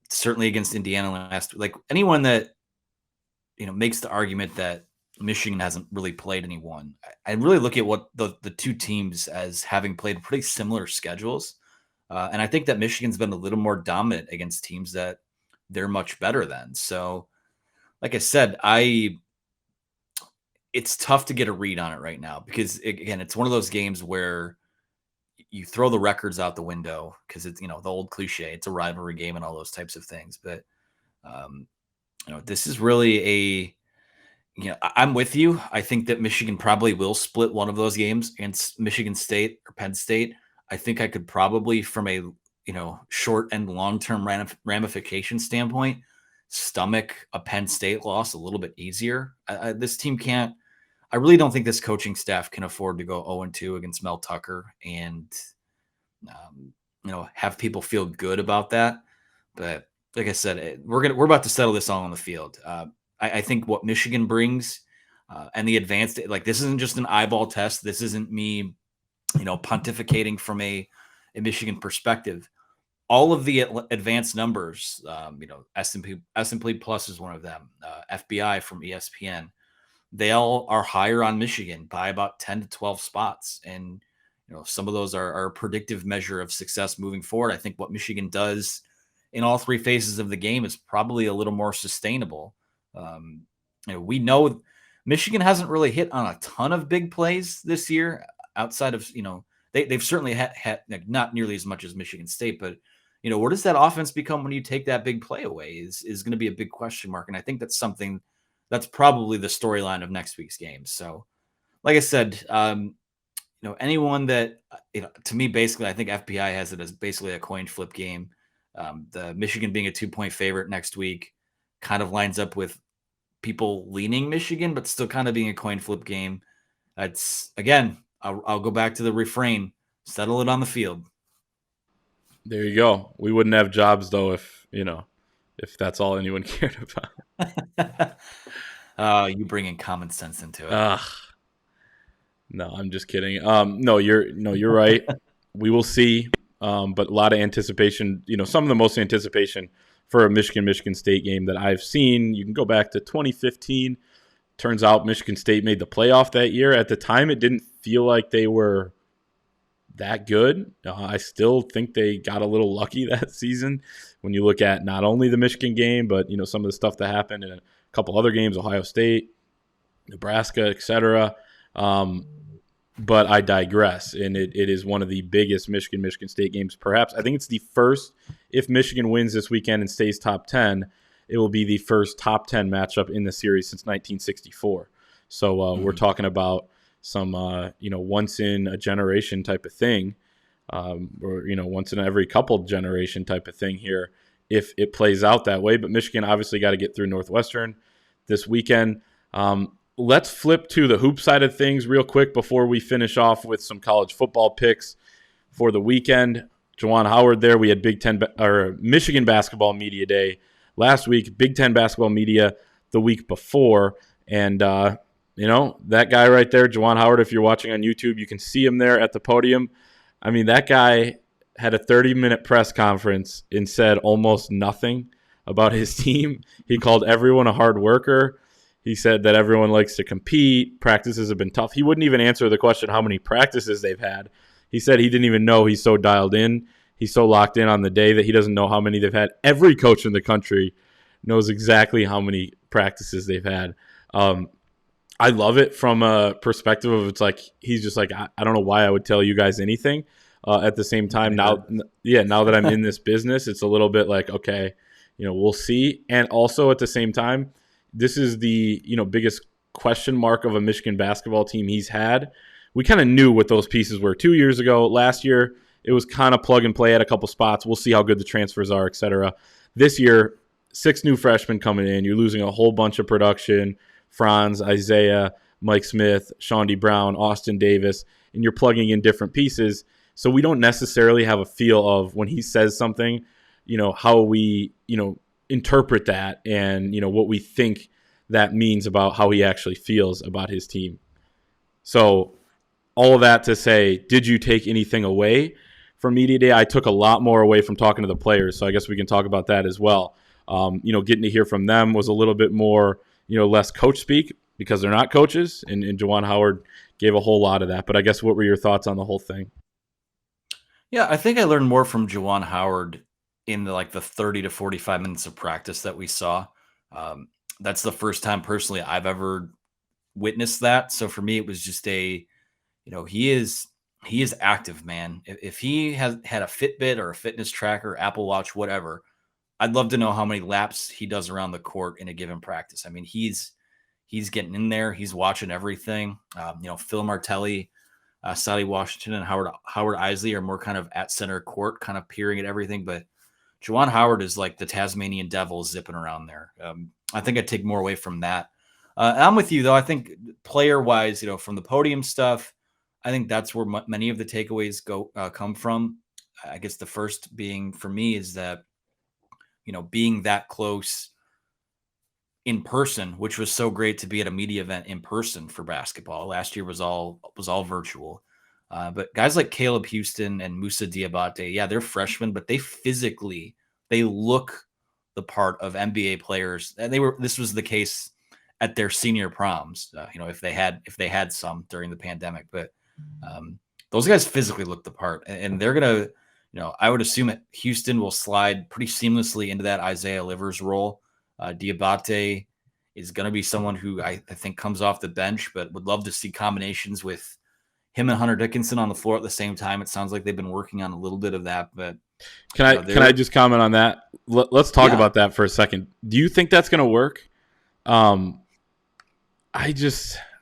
certainly against Indiana last, like anyone that makes the argument that Michigan hasn't really played anyone. I really look at what the 2 teams as having played pretty similar schedules, and I think that Michigan's been a little more dominant against teams that they're much better than. So, like I said, it's tough to get a read on it right now because, again, it's one of those games where you throw the records out the window because it's, the old cliche, it's a rivalry game and all those types of things. But, this is really I'm with you. I think that Michigan probably will split one of those games against Michigan State or Penn State. I think I could probably, from a, short and long-term ramification standpoint, stomach a Penn State loss a little bit easier. This team can't. I really don't think this coaching staff can afford to go 0-2 against Mel Tucker and, have people feel good about that. But like I said, we're about to settle this all on the field. I think what Michigan brings and the advanced, like this isn't just an eyeball test. This isn't me, pontificating from a Michigan perspective. All of the advanced numbers, S&P Plus is one of them, FBI from ESPN. They all are higher on Michigan by about 10 to 12 spots. And, some of those are a predictive measure of success moving forward. I think what Michigan does in all 3 phases of the game is probably a little more sustainable. We know Michigan hasn't really hit on a ton of big plays this year outside of, they've certainly had not nearly as much as Michigan State, but what does that offense become when you take that big play away is going to be a big question mark. And I think that's something that's probably the storyline of next week's game. So like I said, anyone that, to me, basically, I think FPI has it as basically a coin flip game. The Michigan being a 2-point favorite next week kind of lines up with people leaning Michigan, but still kind of being a coin flip game. It's, again, I'll go back to the refrain, settle it on the field. There you go. We wouldn't have jobs though if that's all anyone cared about. You bring in common sense into it. No, I'm just kidding. No, you're right. We will see. But a lot of anticipation. Some of the most anticipation for a Michigan State game that I've seen. You can go back to 2015. Turns out Michigan State made the playoff that year. At the time, it didn't feel like they were that good. I still think they got a little lucky that season when you look at not only the Michigan game, but some of the stuff that happened in a couple other games, Ohio State, Nebraska, etc. But I digress, and it is one of the biggest Michigan State games perhaps. I think it's the first, if Michigan wins this weekend and stays top 10, it will be the first top 10 matchup in the series since 1964. So we're talking about some once in a generation type of thing, or once in every couple generation type of thing here if it plays out that way. But Michigan obviously got to get through Northwestern this weekend. Let's flip to the hoop side of things real quick before we finish off with some college football picks for the weekend. Juwan Howard there. We had Michigan basketball media day last week, Big Ten basketball media the week before. And, that guy right there, Juwan Howard, if you're watching on YouTube, you can see him there at the podium. I mean, that guy had a 30-minute press conference and said almost nothing about his team. He called everyone a hard worker. He said that everyone likes to compete. Practices have been tough. He wouldn't even answer the question how many practices they've had. He said he didn't even know. He's so dialed in. He's so locked in on the day that he doesn't know how many they've had. Every coach in the country knows exactly how many practices they've had. I love it from a perspective of it's like he's just like, I don't know why I would tell you guys anything. At the same time, now that I'm in this business, it's a little bit like, okay, we'll see. And also at the same time, this is the biggest question mark of a Michigan basketball team he's had. We kind of knew what those pieces were 2 years ago. Last year, it was kind of plug and play at a couple spots. We'll see how good the transfers are, et cetera. This year, 6 new freshmen coming in. You're losing a whole bunch of production. Franz, Isaiah, Mike Smith, Shawn D. Brown, Austin Davis, and you're plugging in different pieces. So we don't necessarily have a feel of when he says something, how we, interpret that and, what we think that means about how he actually feels about his team. So all of that to say, did you take anything away from Media Day? I took a lot more away from talking to the players, so I guess we can talk about that as well. Getting to hear from them was a little bit more, less coach speak because they're not coaches, and Juwan Howard gave a whole lot of that. But I guess what were your thoughts on the whole thing? Yeah, I think I learned more from Juwan Howard in the 30 to 45 minutes of practice that we saw. That's the first time personally I've ever witnessed that. So for me, it was just he is active, man. If he has had a Fitbit or a fitness tracker, Apple Watch, whatever, I'd love to know how many laps he does around the court in a given practice. I mean, he's getting in there. He's watching everything. Phil Martelli, Sally Washington, and Howard Isley are more kind of at center court, kind of peering at everything. But Juwan Howard is like the Tasmanian devil zipping around there. I think I'd take more away from that. I'm with you, though. I think player-wise, from the podium stuff, I think that's where many of the takeaways come from. I guess the first being for me is that, being that close in person, which was so great to be at a media event in person for basketball. Last year was all virtual. But guys like Caleb Houston and Moussa Diabate, yeah, they're freshmen, but they look the part of NBA players. And this was the case at their senior proms, if they had some during the pandemic, but those guys physically look the part, and they're going to, I would assume that Houston will slide pretty seamlessly into that Isaiah Livers role. Diabate is going to be someone who I think comes off the bench, but would love to see combinations with him and Hunter Dickinson on the floor at the same time. It sounds like they've been working on a little bit of that, but can I just comment on that? Let's talk about that for a second. Do you think that's going to work? I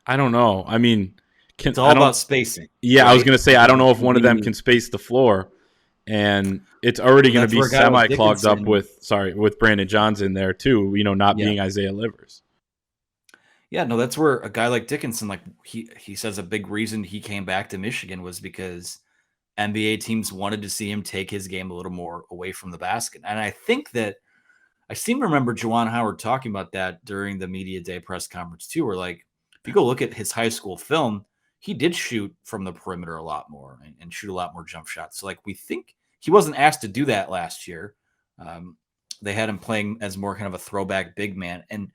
don't know. I mean, it's all about spacing. Yeah, right? I was going to say, I don't know if one of them can space the floor, and it's already going to be semi-clogged up with Brandon Johns in there too, not being Isaiah Livers. Yeah, no, that's where a guy like Dickinson, like he says a big reason he came back to Michigan was because NBA teams wanted to see him take his game a little more away from the basket. And I think that I seem to remember Juwan Howard talking about that during the media day press conference too, where if you go look at his high school film, he did shoot from the perimeter a lot more and shoot a lot more jump shots. So we think he wasn't asked to do that last year. They had him playing as more kind of a throwback big man. And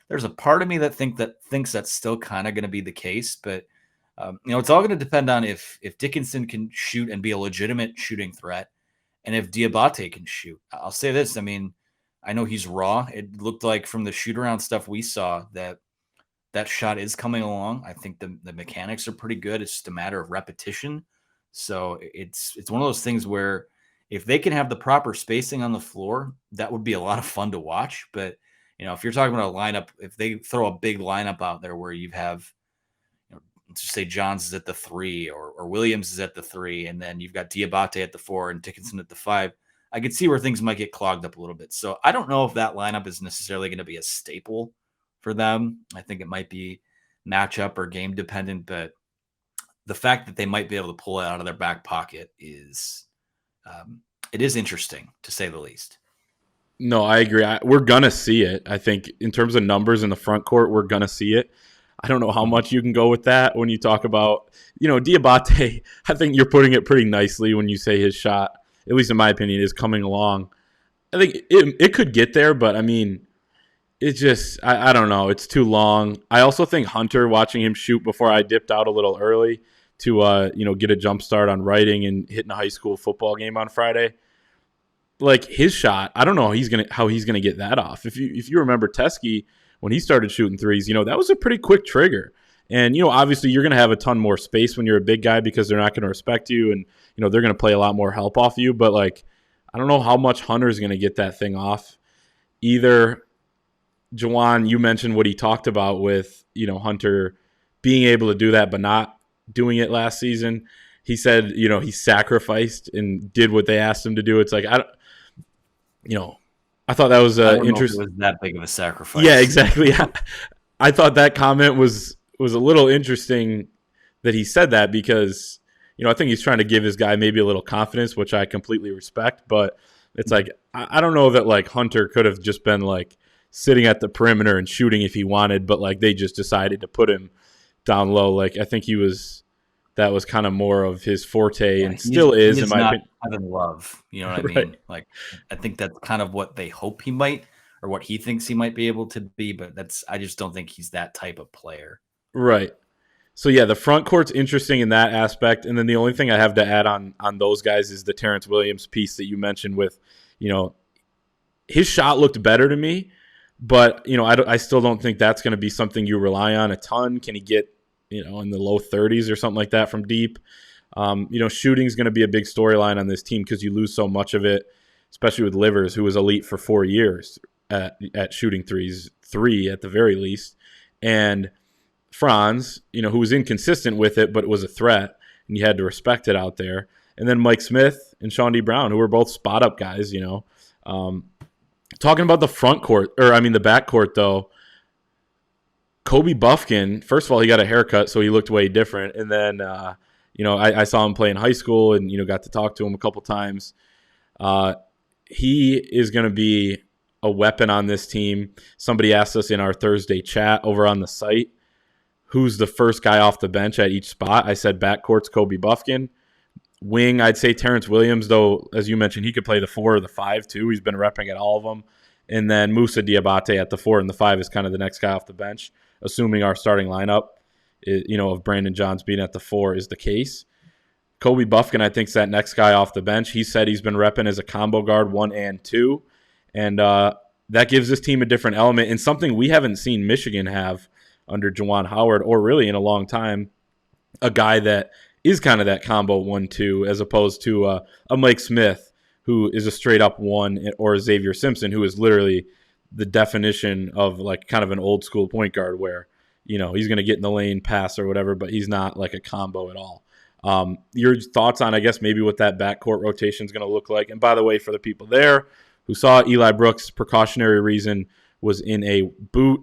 there's a part of me that thinks that's still kind of going to be the case, but it's all going to depend on if Dickinson can shoot and be a legitimate shooting threat, and if Diabate can shoot. I'll say this: I mean, I know he's raw. It looked like from the shoot around stuff we saw that shot is coming along. I think the mechanics are pretty good. It's just a matter of repetition. So it's one of those things where if they can have the proper spacing on the floor, that would be a lot of fun to watch. But, if you're talking about a lineup, if they throw a big lineup out there where you have, let's just say Johns is at the 3 or Williams is at the 3, and then you've got Diabate at the 4 and Dickinson at the 5, I could see where things might get clogged up a little bit. So I don't know if that lineup is necessarily going to be a staple for them. I think it might be matchup or game dependent, but the fact that they might be able to pull it out of their back pocket is it is interesting, to say the least. No, I agree. We're going to see it. I think in terms of numbers in the front court, we're going to see it. I don't know how much you can go with that when you talk about, Diabate. I think you're putting it pretty nicely when you say his shot, at least in my opinion, is coming along. I think it could get there, but I mean, it's just, I don't know. It's too long. I also think Hunter, watching him shoot before I dipped out a little early to, get a jump start on writing and hitting a high school football game on Friday. Like his shot, I don't know how he's gonna get that off. If you remember Teskey when he started shooting threes, that was a pretty quick trigger. And obviously you're gonna have a ton more space when you're a big guy because they're not gonna respect you, and they're gonna play a lot more help off you. But like, I don't know how much Hunter's gonna get that thing off. Either Jawan, you mentioned what he talked about with Hunter being able to do that, but not doing it last season. He said he sacrificed and did what they asked him to do. It's like I thought that was interesting. It was that big of a sacrifice. Yeah, exactly. I thought that comment was a little interesting that he said that because, I think he's trying to give his guy maybe a little confidence, which I completely respect. But it's like, I don't know that like Hunter could have just been like sitting at the perimeter and shooting if he wanted, but like they just decided to put him down low. Like I think that was kind of more of his forte and still is in my opinion. Having love, you know what I Right. mean? Like, I think that's kind of what they hope he might, or what he thinks he might be able to be, but I just don't think he's that type of player. Right. So yeah, the front court's interesting in that aspect. And then the only thing I have to add on those guys is the Terrence Williams piece that you mentioned with, his shot looked better to me, but, I still don't think that's going to be something you rely on a ton. Can he get, in the low 30s or something like that from deep? Shooting is going to be a big storyline on this team because you lose so much of it, especially with Livers, who was elite for 4 years at shooting three at the very least. And Franz, who was inconsistent with it, but it was a threat, and you had to respect it out there. And then Mike Smith and Sean D. Brown, who were both spot-up guys, Talking about the the backcourt, though, Kobe Buffkin, first of all, he got a haircut, so he looked way different. And then, I saw him play in high school and, got to talk to him a couple times. He is going to be a weapon on this team. Somebody asked us in our Thursday chat over on the site, who's the first guy off the bench at each spot? I said backcourt's Kobe Buffkin. Wing, I'd say Terrence Williams, though, as you mentioned, he could play the 4 or the 5, too. He's been repping at all of them. And then Musa Diabate at the 4 and the 5 is kind of the next guy off the bench, assuming our starting lineup, of Brandon Johns being at the 4 is the case. Kobe Buffkin, I think, is that next guy off the bench. He said he's been repping as a combo guard 1 and 2. And that gives this team a different element and something we haven't seen Michigan have under Juwan Howard or really in a long time, a guy that is kind of that combo 1-2 as opposed to a Mike Smith who is a straight up 1 or a Xavier Simpson who is literally the definition of like kind of an old school point guard where, he's going to get in the lane, pass or whatever, but he's not like a combo at all. Your thoughts on, I guess, maybe what that backcourt rotation is going to look like? And by the way, for the people there who saw Eli Brooks, precautionary reason, was in a boot,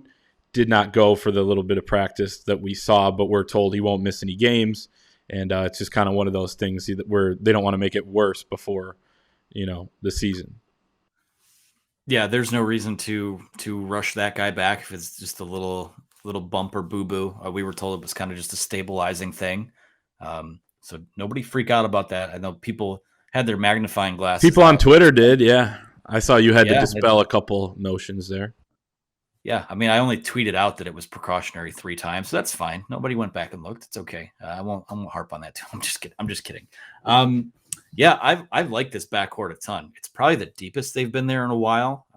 did not go for the little bit of practice that we saw, but we're told he won't miss any games. And it's just kind of one of those things where they don't want to make it worse before, the season. Yeah, there's no reason to rush that guy back if it's just a little bump or boo-boo. We were told it was kind of just a stabilizing thing. So nobody freak out about that. I know people had their magnifying glasses. People on Twitter did, yeah. I saw you had to dispel a couple notions there. Yeah, I mean, I only tweeted out that it was precautionary 3 times, so that's fine. Nobody went back and looked. It's okay. I won't harp on that too. I'm just kidding. Yeah, I've liked this backcourt a ton. It's probably the deepest they've been there in a while.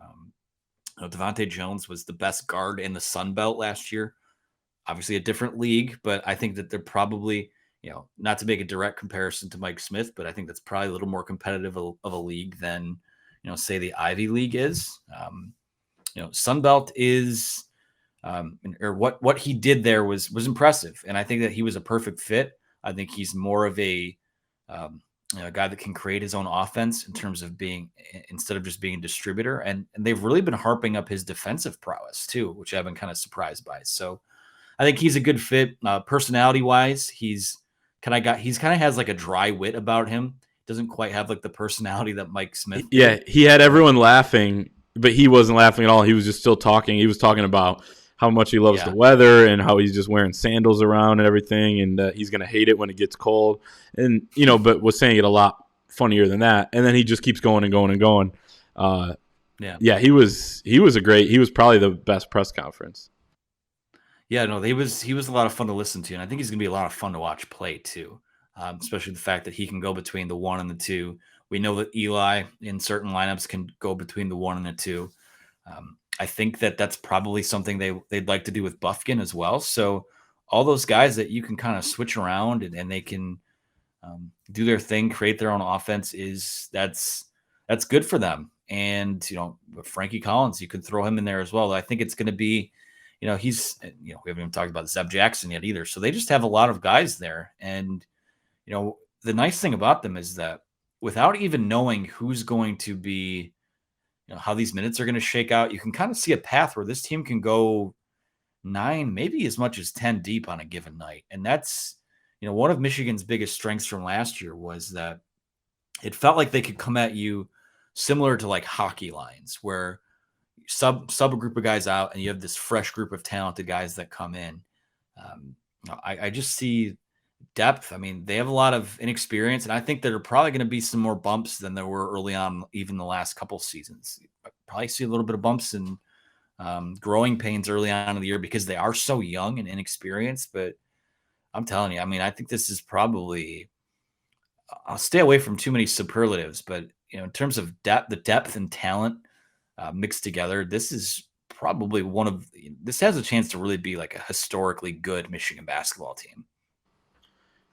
Devontae Jones was the best guard in the Sun Belt last year. Obviously a different league, but I think that they're probably not to make a direct comparison to Mike Smith, but I think that's probably a little more competitive of a league than, say the Ivy League is. Sunbelt is, or what he did there was impressive, and I think that he was a perfect fit. I think he's more of a guy that can create his own offense in terms of being, instead of just being a distributor. And they've really been harping up his defensive prowess too, which I've been kind of surprised by. So I think he's a good fit. Personality wise, he's kind of has like a dry wit about him. Doesn't quite have like the personality that Mike Smith did. Yeah, he had everyone laughing, but he wasn't laughing at all. He was just still talking. He was talking about how much he loves the weather and how he's just wearing sandals around and everything, and he's going to hate it when it gets cold. And, but was saying it a lot funnier than that. And then he just keeps going and going and going. He was probably the best press conference. Yeah, no, he was a lot of fun to listen to, and I think he's going to be a lot of fun to watch play too, especially the fact that he can go between the 1 and the 2. We know that Eli in certain lineups can go between the 1 and the 2. I think that that's probably something they'd like to do with Bufkin as well. So all those guys that you can kind of switch around and they can do their thing, create their own offense, that's good for them. And, Frankie Collins, you could throw him in there as well. I think it's going to be, we haven't even talked about Zeb Jackson yet either. So they just have a lot of guys there. And, the nice thing about them is that without even knowing who's going to be, how these minutes are going to shake out, you can kind of see a path where this team can go 9, maybe as much as 10 deep on a given night. And that's, one of Michigan's biggest strengths from last year was that it felt like they could come at you similar to like hockey lines where sub a group of guys out and you have this fresh group of talented guys that come in. I just see depth. I mean, they have a lot of inexperience, and I think there are probably going to be some more bumps than there were early on, even the last couple seasons. I probably see a little bit of bumps and growing pains early on in the year because they are so young and inexperienced. But I'm telling you, I mean, I think this is probably, I'll stay away from too many superlatives, but in terms of the depth and talent mixed together, this is probably this has a chance to really be like a historically good Michigan basketball team.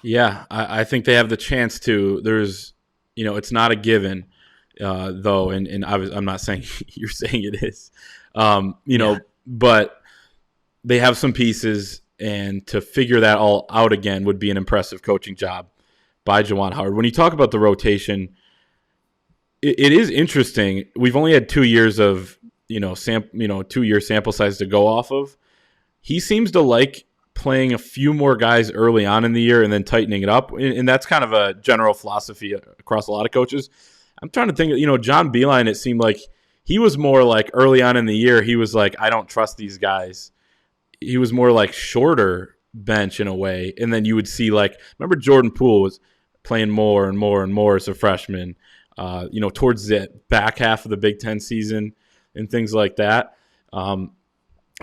Yeah, I think they have the chance to. There's, it's not a given, though, and I'm not saying you're saying it is, but they have some pieces, and to figure that all out again would be an impressive coaching job by Juwan Howard. When you talk about the rotation, it is interesting. We've only had 2 years of 2-year sample size to go off of. He seems to like playing a few more guys early on in the year and then tightening it up. And that's kind of a general philosophy across a lot of coaches. I'm trying to think, John Beilein, it seemed like he was more like early on in the year, he was like, I don't trust these guys. He was more like shorter bench in a way. And then you would see remember Jordan Poole was playing more and more and more as a freshman, towards the back half of the Big Ten season and things like that.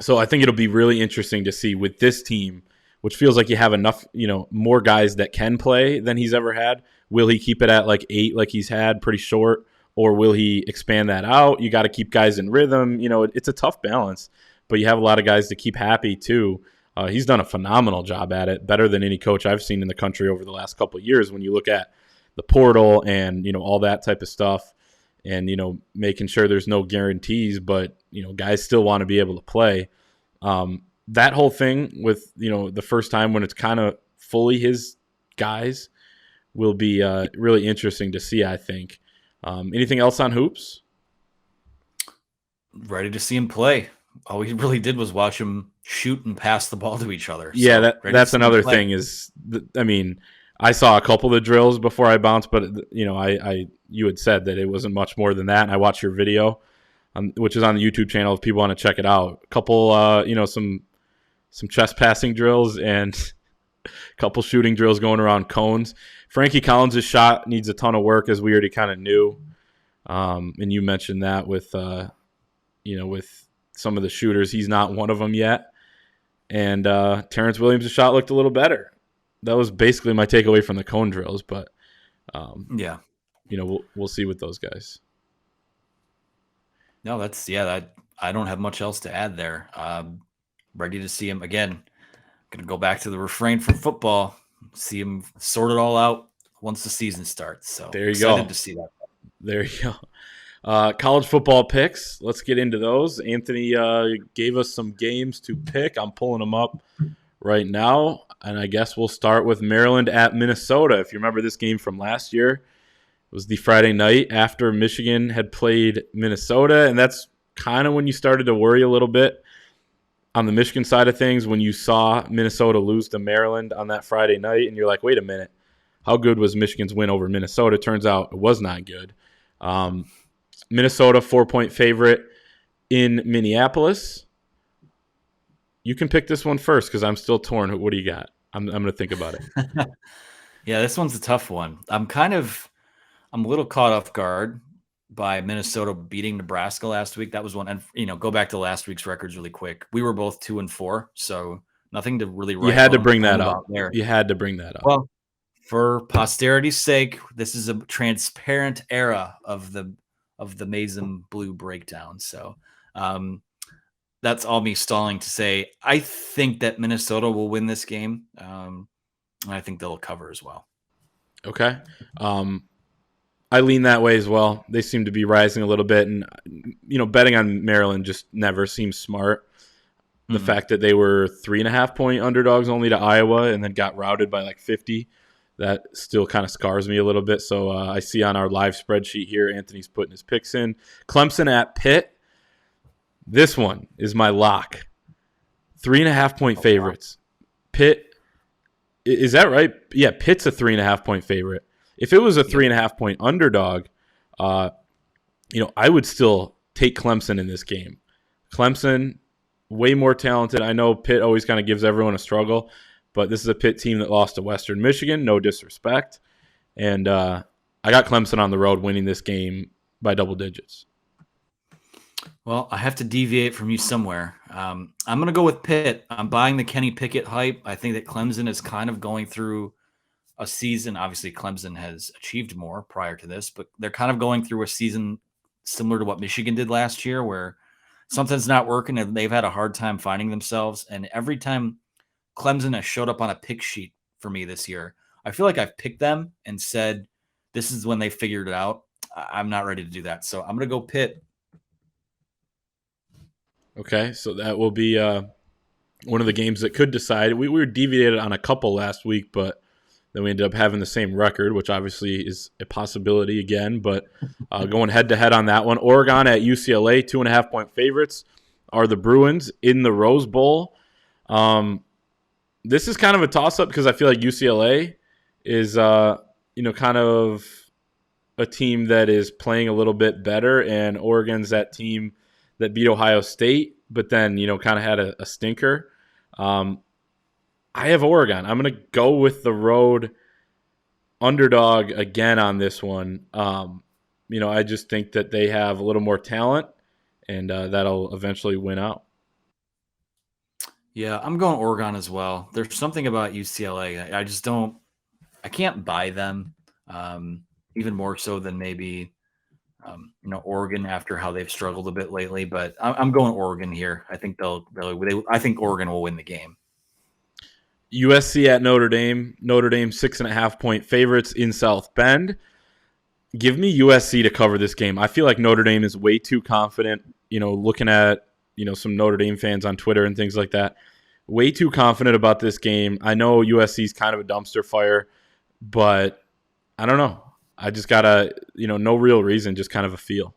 So I think it'll be really interesting to see with this team, which feels like you have enough, more guys that can play than he's ever had. Will he keep it at 8 like he's had, pretty short, or will he expand that out? You got to keep guys in rhythm. It's a tough balance, but you have a lot of guys to keep happy too. He's done a phenomenal job at it, better than any coach I've seen in the country over the last couple of years when you look at the portal and, all that type of stuff. And, making sure there's no guarantees, but, guys still want to be able to play. That whole thing with, the first time when it's kind of fully his guys will be really interesting to see, I think. Anything else on hoops? Ready to see him play. All we really did was watch him shoot and pass the ball to each other. Yeah, that's another thing is, I saw a couple of the drills before I bounced, but you had said that it wasn't much more than that, and I watched your video, which is on the YouTube channel if people want to check it out. A couple, some chest passing drills and a couple shooting drills going around cones. Frankie Collins' shot needs a ton of work, as we already kind of knew, and you mentioned that with with some of the shooters, he's not one of them yet. And Terrence Williams' shot looked a little better. That was basically my takeaway from the cone drills, but we'll see with those guys. No, I don't have much else to add there. Ready to see him again. Going to go back to the refrain from football. see them sort it all out once the season starts. So There you excited go. to see that. There you go. College football picks. Let's get into those. Anthony gave us some games to pick. I'm pulling them up right now, and I guess we'll start with Maryland at Minnesota. If you remember this game from last year, it was the Friday night after Michigan had played Minnesota, and that's kind of when you started to worry a little bit on the Michigan side of things when you saw Minnesota lose to Maryland on that Friday night, and you're like, wait a minute, how good was Michigan's win over Minnesota? Turns out it was not good. Minnesota 4-point favorite in Minneapolis. You can pick this one first because I'm still torn. What do you got? I'm going to think about it. Yeah, this one's a tough one. I'm a little caught off guard by Minnesota beating Nebraska last week. That was one. And, go back to last week's records really quick. We were both 2-4, so nothing to really write You had to home bring that up. about there. You had to bring that up. Well, for posterity's sake, this is a transparent era of the maize and blue breakdown. So that's all me stalling to say I think that Minnesota will win this game. And I think they'll cover as well. Okay. I lean that way as well. They seem to be rising a little bit, and betting on Maryland just never seems smart. The fact that they were 3.5-point underdogs only to Iowa and then got routed by like 50, that still kind of scars me a little bit. So I see on our live spreadsheet here, Anthony's putting his picks in. Clemson at Pitt. This one is my lock. 3.5-point favorites. Pitt, is that right? Yeah, Pitt's a 3.5-point favorite. If it was a 3.5-point underdog, I would still take Clemson in this game. Clemson, way more talented. I know Pitt always kind of gives everyone a struggle, but this is a Pitt team that lost to Western Michigan, no disrespect. And I got Clemson on the road winning this game by double digits. Well, I have to deviate from you somewhere. I'm going to go with Pitt. I'm buying the Kenny Pickett hype. I think that Clemson is kind of going through a season. Obviously, Clemson has achieved more prior to this, but they're kind of going through a season similar to what Michigan did last year, where something's not working and they've had a hard time finding themselves. And every time Clemson has showed up on a pick sheet for me this year, I feel like I've picked them and said, this is when they figured it out. I'm not ready to do that. So I'm going to go Pitt. Okay, so that will be one of the games that could decide. We were deviated on a couple last week, but then we ended up having the same record, which obviously is a possibility again. But going head-to-head on that one, Oregon at UCLA, 2.5-point favorites are the Bruins in the Rose Bowl. This is kind of a toss-up because I feel like UCLA is, kind of a team that is playing a little bit better, and Oregon's that team that beat Ohio State, but then, kind of had a stinker. I have Oregon. I'm going to go with the road underdog again on this one. I just think that they have a little more talent, and that'll eventually win out. Yeah, I'm going Oregon as well. There's something about UCLA. I can't buy them, even more so than maybe, Oregon after how they've struggled a bit lately. But I'm going Oregon here. I think I think Oregon will win the game. USC at Notre Dame. Notre Dame 6.5-point favorites in South Bend. Give me USC to cover this game. I feel like Notre Dame is way too confident. Looking at some Notre Dame fans on Twitter and things like that, way too confident about this game. I know USC is kind of a dumpster fire, but I don't know. I just got no real reason, just kind of a feel.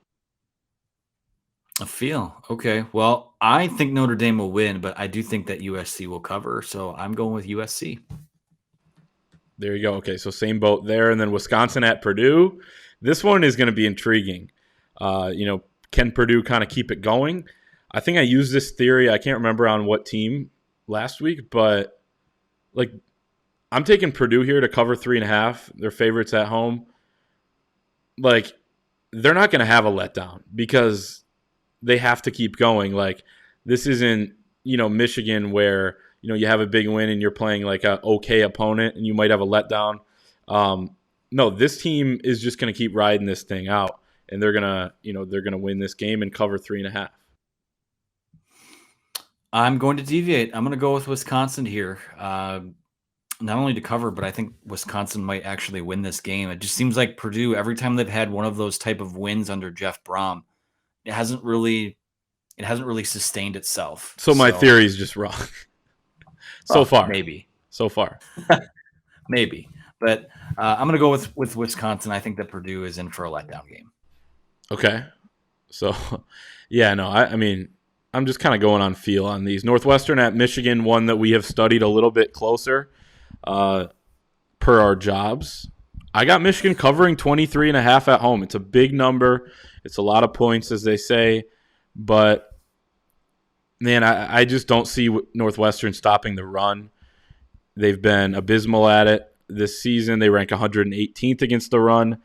A feel. Okay. Well, I think Notre Dame will win, but I do think that USC will cover. So I'm going with USC. There you go. Okay. So same boat there. And then Wisconsin at Purdue. This one is going to be intriguing. Can Purdue kind of keep it going? I think I used this theory. I can't remember on what team last week, but I'm taking Purdue here to cover 3.5. They're favorites at home. They're not going to have a letdown because they have to keep going. This isn't, Michigan where, you have a big win and you're playing like a okay opponent and you might have a letdown. No, this team is just going to keep riding this thing out, and they're going to win this game and cover 3.5. I'm going to deviate. I'm going to go with Wisconsin here. not only to cover, but I think Wisconsin might actually win this game. It just seems like Purdue, every time they've had one of those type of wins under Jeff Broome, it hasn't really sustained itself. So my So, theory is just wrong so far. maybe. So far. Maybe. But I'm going to go with Wisconsin. I think that Purdue is in for a letdown game. Okay. So, yeah, no, I mean, I'm just kind of going on feel on these. Northwestern at Michigan, one that we have studied a little bit closer per our jobs. I got Michigan covering 23.5 at home. It's a big number. It's a lot of points, as they say. But, man, I just don't see Northwestern stopping the run. They've been abysmal at it this season. They rank 118th against the run.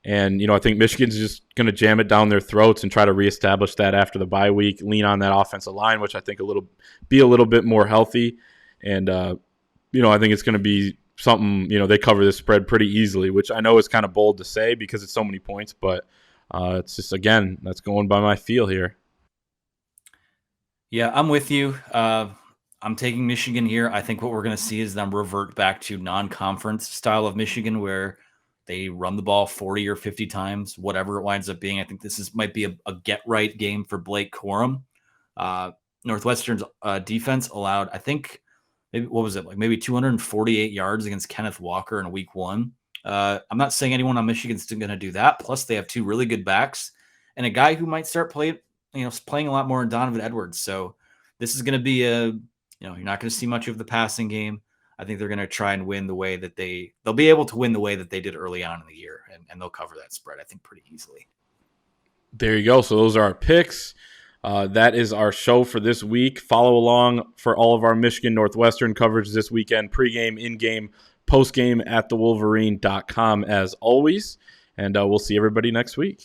And, I think Michigan's just going to jam it down their throats and try to reestablish that after the bye week, lean on that offensive line, which I think be a little bit more healthy. And, I think it's going to be something, they cover this spread pretty easily, which I know is kind of bold to say because it's so many points. But it's just, again, that's going by my feel here. Yeah, I'm with you. I'm taking Michigan here. I think what we're going to see is them revert back to non-conference style of Michigan where they run the ball 40 or 50 times, whatever it winds up being. I think this might be a get-right game for Blake Corum. Northwestern's defense allowed, I think, maybe 248 yards against Kenneth Walker in week 1. I'm not saying anyone on Michigan's still going to do that. Plus, they have 2 really good backs and a guy who might start playing a lot more in Donovan Edwards. So this is going to be you're not going to see much of the passing game. I think they're going to try and win the way that they'll be able to win the way that they did early on in the year, and they'll cover that spread, I think, pretty easily. There you go. So those are our picks. That is our show for this week. Follow along for all of our Michigan Northwestern coverage this weekend, pregame, in-game, postgame at thewolverine.com as always. And we'll see everybody next week.